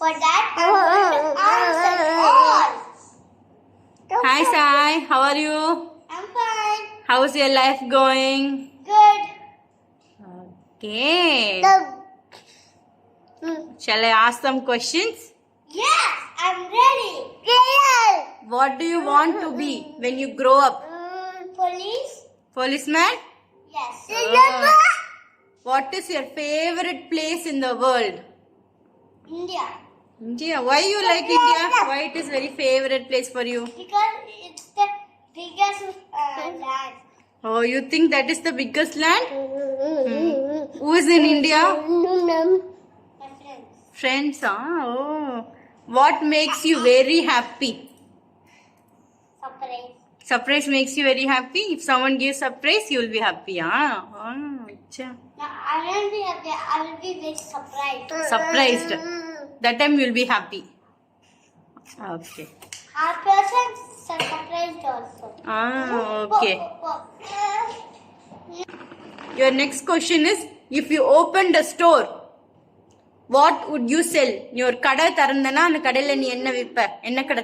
For that, I'm going to answer all. Hi Sai, how are you? I'm fine. How's your life going? Good. Okay. Shall I ask some questions? Yes, I'm ready. Real. What do you want to be when you grow up? Police? Policeman? Yes. What is your favorite place in the world? India. India. Why you like India? Why it is very favorite place for you? Because it's the biggest land. Oh, you think that is the biggest land? Who is in India? My friends. Friends, oh. What makes you very happy? Surprise. Surprise makes you very happy? If someone gives surprise, you will be happy, ah? Acha. No, I won't be happy. I will be very surprised. Surprised. That time you will be happy. Okay. Our person surprised also. Okay. Your next question is, if you opened a store, what would you sell? நீ ஒரு கடை திறந்தனா அந்த கடையில நீ என்ன விற்ப? என்ன கடை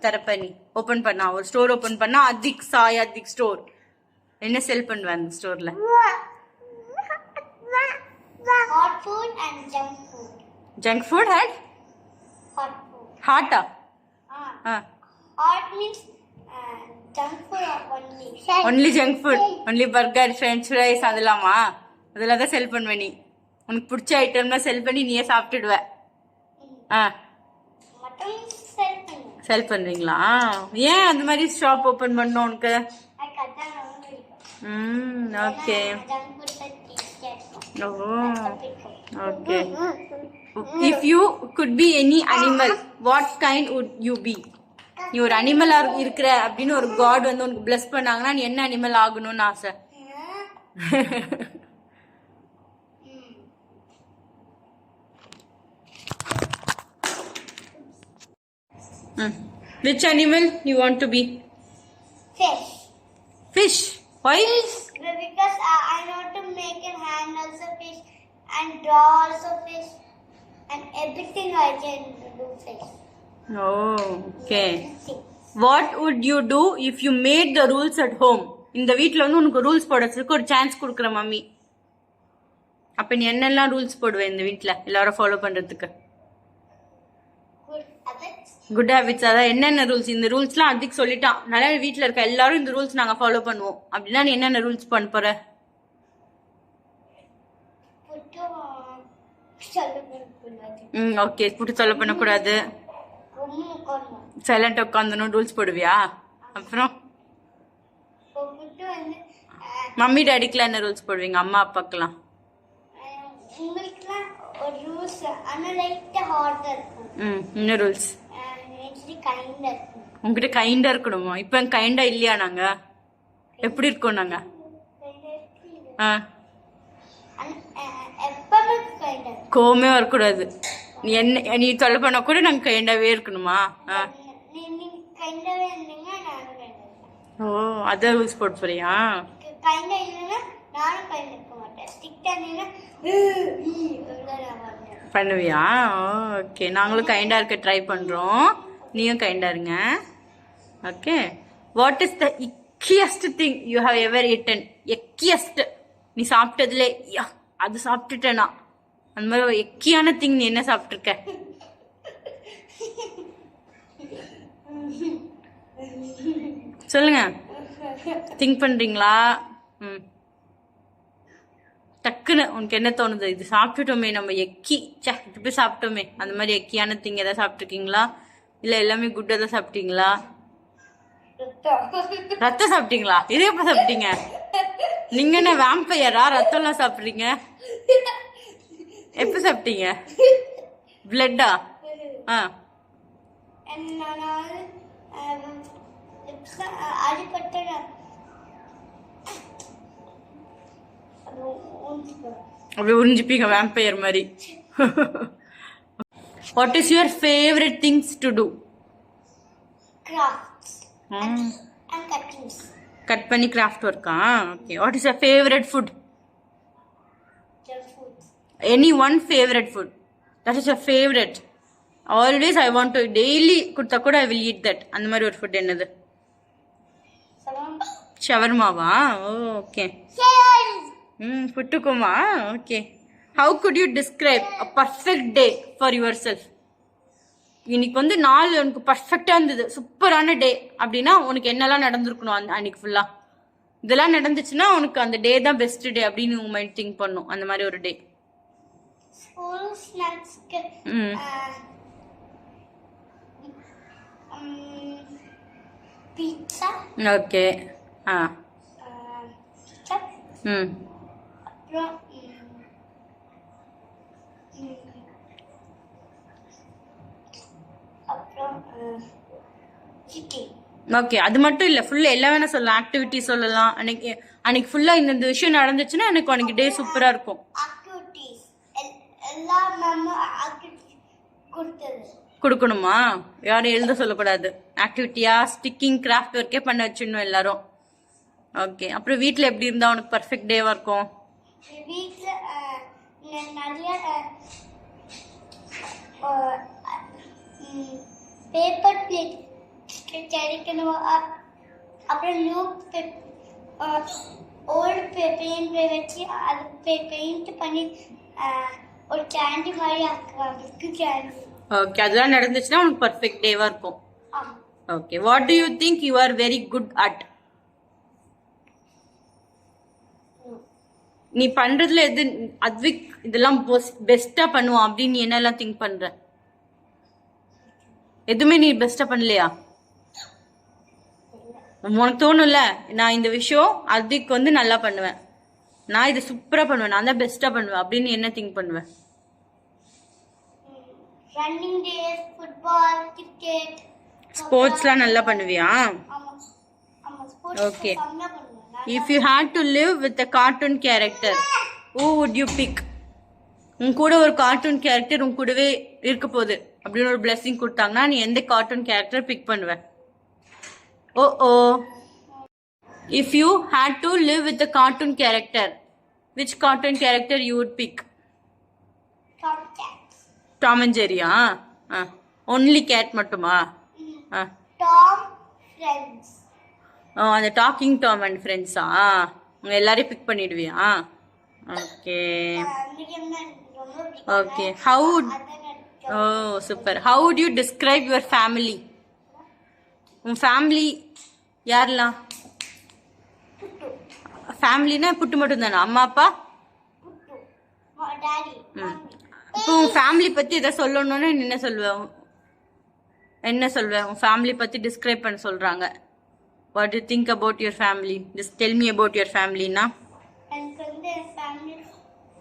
திறப்ப நீ? ஓபன் பண்ணா ஒரு ஸ்டோர் ஓபன் பண்ணா அதிக் சாய் அதிக் ஸ்டோர். என்ன செல் பண்ணுவ அந்த ஸ்டோர்ல? Hot food and junk food. Junk food and Hot food. hot Hot means junk food only. only junk food. Only burger, french fries அதெல்லாமா? அதெல்லாம் தான் செல் பண்ணுவ நீ. உனக்கு பிடிச்ச ஐட்டம்லாம் செல் பண்ணி நீயே சாப்பிட்டுடுவ. மட்டும் செல் பண்றீங்களா? ஏன் அந்த மாதிரி ஷாப் ஓபன் பண்ணோம் உனக்கு? Okay. Okay. If you could be any animal, what kind would you be? நீ ஒரு அனிமலா இருக்கிற அப்படின்னு ஒரு காட் வந்து உனக்கு பிளஸ் பண்ணாங்கன்னா நீ என்ன அனிமல் ஆகணும்னு ஆசை? Which animal you want to be? Fish. Fish. Why? Because I know to make a hand also fish and draw also fish and everything I can do fish. Oh, okay. What would you do if you made the rules at home? இந்த வீட்ல வந்து உனக்கு rules போடுறதுக்கு ஒரு chance கொடுக்குற mummy. அப்ப நீ என்னெல்லாம் ரூல்ஸ் போடுவ இந்த வீட்ல எல்லாரும் ஃபாலோ பண்றதுக்கு? Good habits. அதான் என்னென்ன ரூல்ஸ்? இந்த ரூல்ஸ்லாம் அதிக் சொல்லிட்டான். நல்லா வீட்ல இருக்க எல்லாரும் இந்த ரூல்ஸ் நாங்க ஃபாலோ பண்ணுவோம் அப்படின்னா நீ என்னென்ன ரூல்ஸ் பண்ண போற? ஓகே. புட்டு சொல்ல பண்ணக்கூடாது, சைலண்ட் உட்காந்துணும் ரூல்ஸ் போடுவியா? அப்புறம் மம்மி டாடிக்குலாம் என்ன ரூல்ஸ் போடுவீங்க? அம்மா அப்பாக்கெல்லாம் என்ன ரூல்ஸ்? உங்ககிட்ட கைண்டா இருக்கணுமா? இப்ப கைண்டா இல்லையா? நாங்க எப்படி இருக்கோம்? நாங்க கோவமே வரக்கூடாது. நீ என்ன நீ தொலை பண்ண கூட நாங்க கைண்டாவே இருக்கணுமா? ஓ, அதான் ரூல்ஸ் போட்டு போறியா? பண்ணுவியா? ஓகே. நாங்களும் கைண்டா இருக்க ட்ரை பண்றோம், நீயும் கைண்டா இருங்க. Okay. What is the yuckiest thing you have ever eaten? Yuckiest நீ சாப்பிட்டதுல அது சாப்பிட்டுட்டேனா அந்த மாதிரி எக்கியான திங் நீ என்ன சாப்பிட்டுருக்க? சொல்லுங்க. திங்க் பண்றீங்களா? டக்குன்னு உனக்கு என்ன தோணுது? இது சாப்பிட்டுட்டோமே நம்ம, எக்கி இது போய் சாப்பிட்டோமே, அந்த மாதிரி எக்கியான திங் எதாவது சாப்பிட்டுருக்கீங்களா? இல்ல எல்லாமே குட்டா தான் சாப்பிட்டீங்களா? ரத்தம் சாப்பிட்டீங்களா? இது எப்ப சாப்பிட்டீங்க? நீங்க என்ன வேம்பையரா? ரத்தம்லாம் சாப்பிடுறீங்க? எப்ப சாப்பிட்டீங்க? பிளட்டா? அப்படி உறிஞ்சிப்பீங்க வேம்பையர் மாதிரி. What is your favourite things to do? Crafts and cuttings. Cut பண்ணி கிராஃப்ட் ஒர்க்கா? Okay. What is your favourite food? Junk food. Any one favorite food? That is your favorite. Always I want to daily கொடுத்தா கூட I will eat that. அந்த மாதிரி ஒரு food என்னது? ஷவர்மாவா? Okay. புட்டுக்குமா? Okay. How good you describe a perfect day for yourself? இன்னைக்கு வந்து நாள் உனக்கு பர்ஃபெக்டா இருந்தது, சூப்பரான டே அப்படின்னா உனக்கு என்னெல்லாம் நடந்திருக்கணும் அன்னைக்கு ஃபுல்லா? இதெல்லாம் நடந்துச்சுன்னா உனக்கு அந்த டே தான் பெஸ்ட் டே அப்படின்னு உங்க மைண்ட் திங்க் பண்ணும். அந்த மாதிரி ஒரு டே. ஸ்கூல் ஸ்நாக்ஸ்க்கு பீட்சா. ஓகே. ஆ. அப்புறம் சிக்கன். ஓகே. அது மட்டும் இல்ல, ஃபுல்லா எல்லாம் வேணா சொல்லலாம். ஆக்டிவிட்டி சொல்லலாம். அன்னைக்கு ஃபுல்லா இந்த விஷயம் நடந்துச்சுன்னா எனக்கு அன்னைக்கு டே சூப்பரா இருக்கும். ஆக்டிவிட்டிஸ் எல்லாம் நம்ம கொடுக்கணுமா? யாரும் எழுத சொல்லக்கூடாது. ஆக்டிவிட்டியா ஸ்டிக்கிங் கிராஃப்ட் ஒர்க்கே பண்ண வச்சிடணும் எல்லாரும். ஓகே. அப்புறம் வீட்டில் எப்படி இருந்தா உனக்கு பர்ஃபெக்ட் டேவா இருக்கும்? வீட்டில் நிறைய பேப்பர் பிளேட் கிடைக்கணும். அப்புறம் நியூ ஓல்டு பெயிண்ட் வச்சு அது பெயிண்ட் பண்ணி ஒரு கேண்டி மாதிரி ஆக்குவாங்க. கேண்டி. ஓகே. அதெல்லாம் நடந்துச்சுன்னா உனக்கு பர்ஃபெக்ட் டேவா இருக்கும். Okay. What to you think you are very good at? நீ பண்றதுல எது அத்விக் இதெல்லாம் பெஸ்டா பண்ணுவான் அப்படின்னு நீ என்னெல்லாம் திங்க் பண்ற? எதுவுமே நீ பெஸ்டா பண்ணலையா? உனக்கு தோணும்ல, நான் இந்த விஷயம் அத்விக் வந்து நல்லா பண்ணுவேன், நான் இதை சூப்பரா பண்ணுவேன், நான் தான் பெஸ்டா பண்ணுவேன் அப்படின்னு என்ன திங்க் பண்ணுவேன்? ரன்னிங் ரேஸ், ஃபுட்பால், கிரிக்கெட், ஸ்போர்ட்ஸ்லாம் நல்லா பண்ணுவியா? Okay. If you had to live with a cartoon character, who would you pick? உன் கூட ஒரு கார்ட்டூன் கேரக்டர் உன் கூடவே இருக்க போகுது அப்படின்னு ஒரு பிளெஸிங் கொடுத்தாங்கன்னா நீ எந்த கார்ட்டூன் கேரக்டர் பிக் பண்ணுவ? ஓ. If you had to live with a cartoon character, which cartoon character you would pick? Tom and ஜெரியா? ஒன்லி கேட் மட்டுமா? Tom friends. அந்த டாக்கிங் டாம் அண்ட் ஃப்ரெண்ட்ஸா? உங்க எல்லாரையும் பிக் பண்ணிடுவியா? Okay. Okay. Super. How would you describe your family? உன் family யாரெல்லாம்? ஃபேமிலினா புட்டு மட்டும் தானே? அம்மா அப்பா? இப்போ உன் ஃபேமிலி பத்தி எதாவது சொல்லணும்னு என்ன சொல்லுவேன்? உன் ஃபேமிலி பத்தி டிஸ்கிரைப் பண்ண சொல்றாங்க. What do you think about your family? Just tell me about your family na. எனக்கு வந்து என் ஃபேமிலி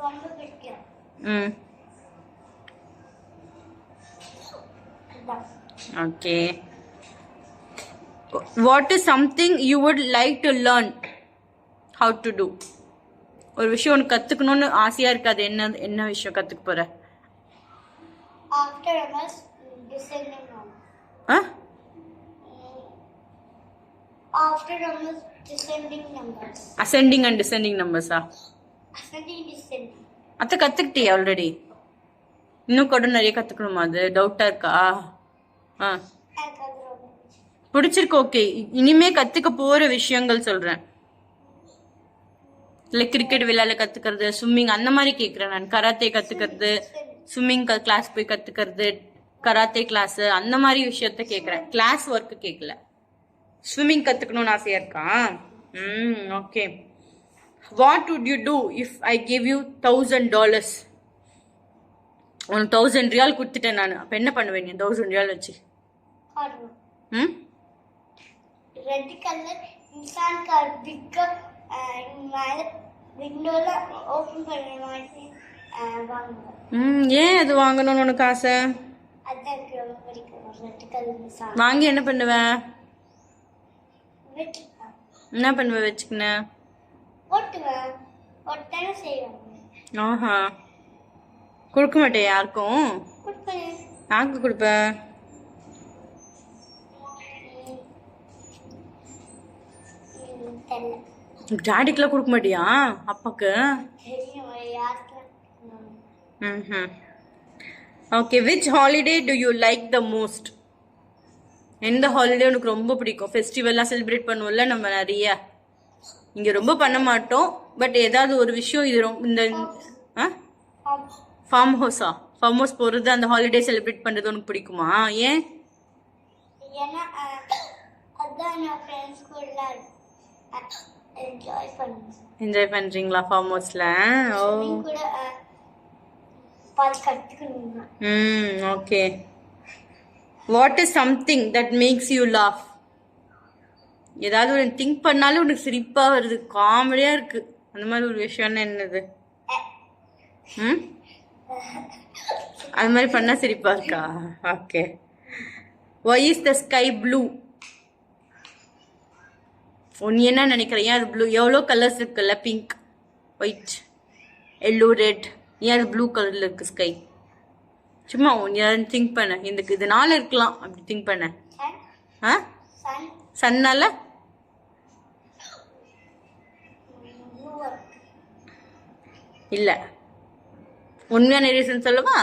ரொம்ப பிடிக்கும். Okay. What is something you would like to learn how to do? ஒரு விஷயம் உனக்கு கத்துக்கணும்னு ஆசையா இருக்கு, அது என்ன விஷயம் கத்துக்க போற? After numbers, descending numbers. After numbers, descending numbers. Ascending and descending numbers. Ascending, descending. அத கத்துக்கிட்டியா ஆல்ரெடி? இன்னும் கூட நிறைய கத்துக்கணுமா? அது டவுட்டா இருக்கா? பிடிச்சிருக்கு. ஓகே. இனிமே கத்துக்க போற விஷயங்கள் சொல்றேன். இல்லை கிரிக்கெட் விளையாட கத்துக்கிறது, ஸ்விம்மிங் அந்த மாதிரி கேட்குறேன் நான். கராத்தே கத்துக்கிறது, ஸ்விம்மிங் கிளாஸ் போய் கத்துக்கிறது, கராத்தே கிளாஸ் அந்த மாதிரி விஷயத்த கேட்குறேன். கிளாஸ் ஒர்க்கு கேட்கல. ஸ்விம்மிங் கத்துக்கணும்னு ஆசையா இருக்கா? Okay. What would you do if I give you $1000? உனக்கு 1000 ரியால் கொடுத்துட்டேன் நான். அப்ப என்ன பண்ணுவேன் நீ 1000 ரியால் வச்சு? ரெட் கலர் இன்சான் கார் பிக் விண்டோல ஓபன் பண்ணி வாங்குவேன். ஏன் அது வாங்கணும்னு உனக்கு ஆசை? அதான் எனக்கு ரொம்ப பிடிக்கும். ரெட் கலர் இன்சான் வாங்கி என்ன பண்ணுவேன்? என்ன பண்ணுவேன் வச்சுக்கினேன்? ஓட்டுவேன். ஒட்டனை செய்வேன். ஆஹா. கொடுக்க மாட்டேன் யாருக்கும்? யாருக்கு கொடுப்ப? டாடிக்கெல்லாம் கொடுக்க மாட்டியா? அப்பாக்கு? Okay which holiday to you like the most? எந்த ஹாலிடே உனக்கு ரொம்ப பிடிக்கும்? ஃபெஸ்டிவல்லாம் செலிப்ரேட் பண்ணுவோம்ல நம்ம நிறைய. இங்க ரொம்ப பண்ண மாட்டோம், பட் ஏதாவது ஒரு விஷயம் இது இந்த ஃபார்ம் ஹவுஸா? ஃபார்ம் ஹவுஸ் போறது, அந்த ஹாலிடே செலிப்ரேட் பண்றது உனக்கு பிடிக்குமா? ஏன்? ஏன்னா அதான் நான் ஃப்ரெண்ட்ஸ் கூட என்ஜாய் பண்றீங்களா ஃபார்ம் ஹவுஸ்ல? ஓ கூட பால் கத்துக்கணும். Okay. What is something that makes you laugh? ஏதாவது ஒரு திங்க் பண்ணாலும் உனக்கு சிரிப்பா வருது, காமெடியா இருக்கு, அந்த மாதிரி ஒரு விஷயம்னா என்னது? அது மாதிரி பண்ணா சிரிப்பா இருக்கா? Okay. why is the sky blue? நீ என்ன நினைக்கிற? ஏன் அது ப்ளூ? எவ்வளோ கலர்ஸ் இருக்குல்ல, பிங்க், ஒயிட், எல்லோ, ரெட். ஏன் அது ப்ளூ கலர்ல இருக்கு ஸ்கை? சும்மா நீ திங்க் பண்ண, இதனால இருக்கலாம் அப்படி திங்க் பண்ண. சன்னால? இல்ல, உண்மையான ரீசன் சொல்லவா?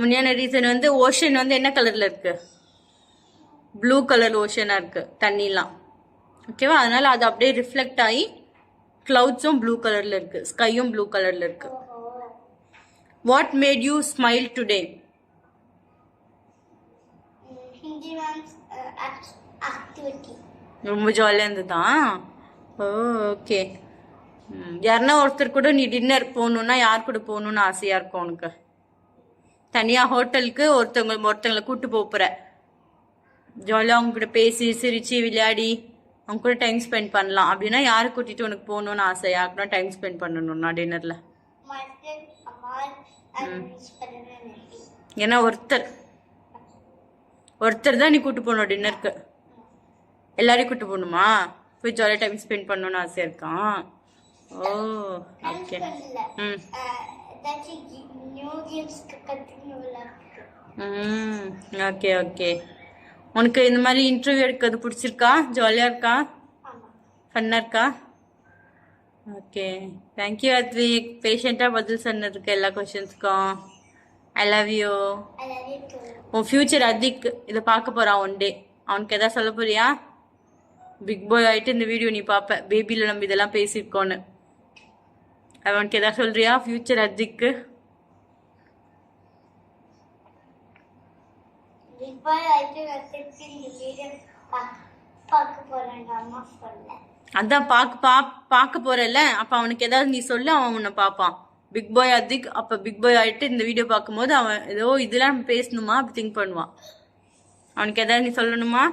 உண்மையான ரீசன் வந்து ஓஷன் வந்து என்ன கலர்ல இருக்கு? ப்ளூ கலர் ஓஷனா இருக்கு தண்ணிலாம். ஓகேவா? அதனால அது அப்படியே ரிஃப்ளெக்ட் ஆகி கிளவுட்ஸும் ப்ளூ கலர்ல இருக்கு, ஸ்கையும் ப்ளூ கலர்ல இருக்கு. What made you smile today? ரொம்ப ஜாலியாக இருந்ததா? ஓ ஓகே. யாருன்னா ஒருத்தர் கூட நீ டின்னர் போகணுன்னா யார் கூட போகணுன்னு ஆசையாக இருக்கும் உனக்கு? தனியாக ஹோட்டலுக்கு ஒருத்தவங்களை கூப்பிட்டு போகிற, ஜாலியாக அவங்க கூட பேசி சிரித்து விளையாடி அவங்க கூட டைம் ஸ்பெண்ட் பண்ணலாம் அப்படின்னா யாரை கூட்டிகிட்டு உனக்கு போகணுன்னு ஆசை? யாருக்குன்னா டைம் ஸ்பெண்ட் பண்ணணும்னா டின்னரில்? ஏன்னா ஒருத்தர் தான் நீ கூட்டு போகணும் டின்னருக்கு. எல்லாரையும் கூட்டு போகணுமா? போய் ஜாலியாக டைம் ஸ்பெண்ட் பண்ணணும்னு ஆசையாக இருக்கான். ஓ ஓகே. Okay okay. உனக்கு இந்த மாதிரி இன்டர்வியூ எடுக்கிறது பிடிச்சிருக்கா? ஜாலியாக இருக்கா? ஃபன்னாக இருக்கா? ஓகே. தேங்க்யூ அத்விக், பேஷண்ட்டாக பதில் சொன்னதுக்கு எல்லா கொஷின்ஸ்க்கும். I love you. உன் ஃபியூச்சர் அத்விக் இதை பார்க்க போகிறான் ஒன் டே. அவனுக்கு எதாவது சொல்ல போறியா? பிக் பாய் ஆகிட்டு இந்த வீடியோ நீ பார்ப்ப, பேபியில் நம்ம இதெல்லாம் பேசியிருக்கோன்னு. அவனுக்கு எதாவது சொல்றியா ஃபியூச்சர் அத்விக்கு? அதான் பார்க்க போறல, அப்ப அவனுக்கு ஏதாவது நீ சொல்லு, அவன் உன்னை பார்ப்பான். பிக் பாய் அத்விக் அப்ப பிக் பாய் ஆயிட்டு இந்த வீடியோ பார்க்கும்போது அவன் ஏதோ இதெல்லாம் பேசணுமா அப்படி திங்க் பண்ணுவான். அவனுக்கு ஏதாவது நீ சொல்லணுமா?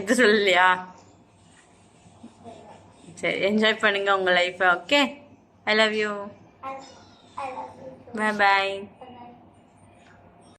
எது சொல்லலையா? சரி, என்ஜாய் பண்ணுங்க உங்க லைஃபை. Okay, I love you. Bye bye.